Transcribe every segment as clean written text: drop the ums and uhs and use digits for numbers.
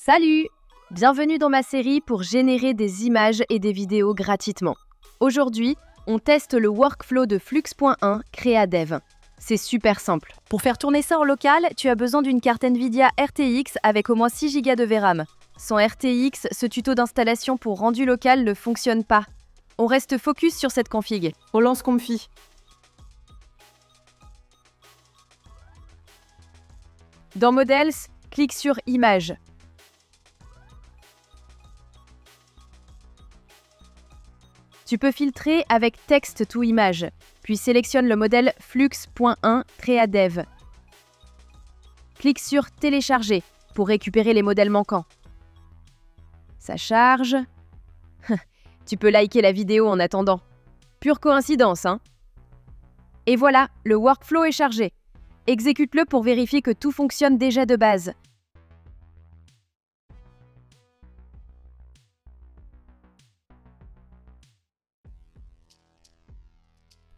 Salut! Bienvenue dans ma série pour générer des images et des vidéos gratuitement. Aujourd'hui, on teste le workflow de Flux.1 CreaDev. C'est super simple. Pour faire tourner ça en local, tu as besoin d'une carte Nvidia RTX avec au moins 6 Go de VRAM. Sans RTX, ce tuto d'installation pour rendu local ne fonctionne pas. On reste focus sur cette config. On lance Comfy. Dans Models, clique sur Images. Tu peux filtrer avec Text to Image, puis sélectionne le modèle Flux.1 CreaDev. Clique sur Télécharger pour récupérer les modèles manquants. Ça charge. Tu peux liker la vidéo en attendant. Pure coïncidence, hein? Et voilà, le workflow est chargé. Exécute-le pour vérifier que tout fonctionne déjà de base.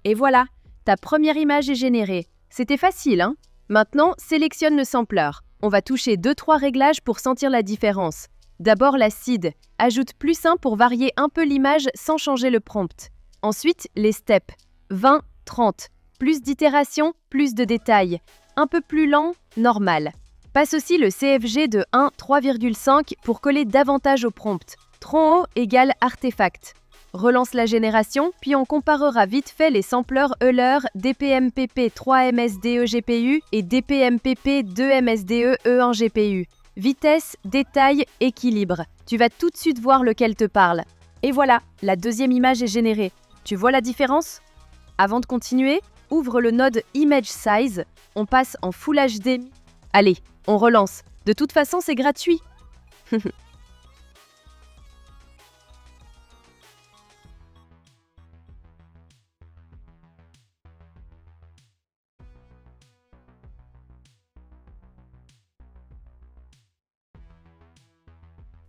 Et voilà, ta première image est générée. C'était facile, hein? Maintenant, sélectionne le sampler. On va toucher 2-3 réglages pour sentir la différence. D'abord la seed. Ajoute +1 pour varier un peu l'image sans changer le prompt. Ensuite, les steps. 20, 30. Plus d'itération, plus de détails. Un peu plus lent, normal. Passe aussi le CFG de 1, 3,5 pour coller davantage au prompt. Trop haut égale artefact. Relance la génération, puis on comparera vite fait les sampleurs Euler DPMPP 3MSDE GPU et DPMPP 2MSDE E1 GPU. Vitesse, détail, équilibre. Tu vas tout de suite voir lequel te parle. Et voilà, la deuxième image est générée. Tu vois la différence? Avant de continuer, ouvre le node Image Size. On passe en Full HD. Allez, on relance. De toute façon, c'est gratuit.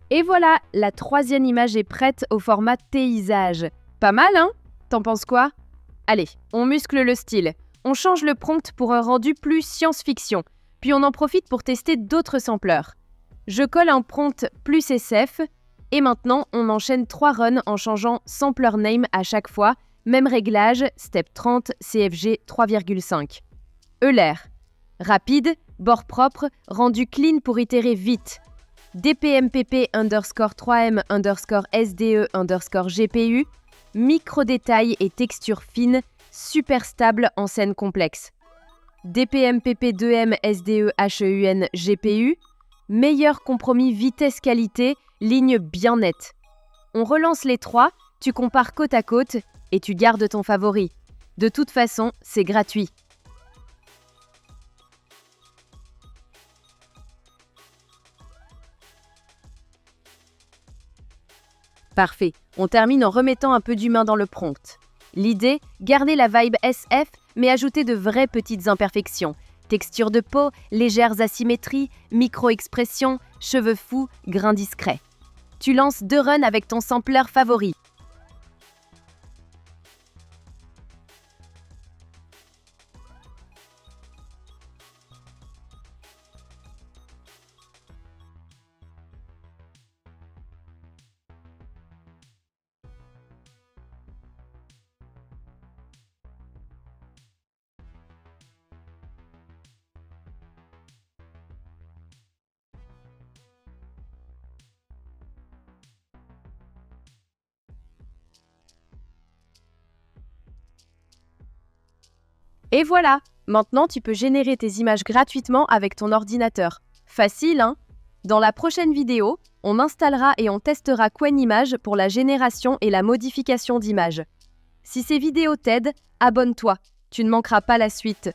Et voilà, la troisième image est prête au format paysage. Pas mal, hein? T'en penses quoi? Allez, on muscle le style. On change le prompt pour un rendu plus science-fiction. Puis on en profite pour tester d'autres sampleurs. Je colle un prompt plus SF. Et maintenant, on enchaîne 3 runs en changeant sampler name à chaque fois. Même réglage, step 30, CFG 3,5. Euler. Rapide, bord propre, rendu clean pour itérer vite. DPMPP _ 3M _ SDE _ GPU, micro-détails et textures fines, super stable en scène complexe. DPMPP 2M SDE HEUN GPU, meilleur compromis vitesse-qualité, ligne bien nette. On relance les 3, tu compares côte à côte et tu gardes ton favori. De toute façon, c'est gratuit. Parfait, on termine en remettant un peu d'humain dans le prompt. L'idée, garder la vibe SF, mais ajouter de vraies petites imperfections. Texture de peau, légères asymétries, micro-expressions, cheveux fous, grains discrets. Tu lances 2 runs avec ton sampler favori. Et voilà, maintenant tu peux générer tes images gratuitement avec ton ordinateur. Facile, hein? Dans la prochaine vidéo, on installera et on testera Qwen pour la génération et la modification d'images. Si ces vidéos t'aident, abonne-toi, tu ne manqueras pas la suite.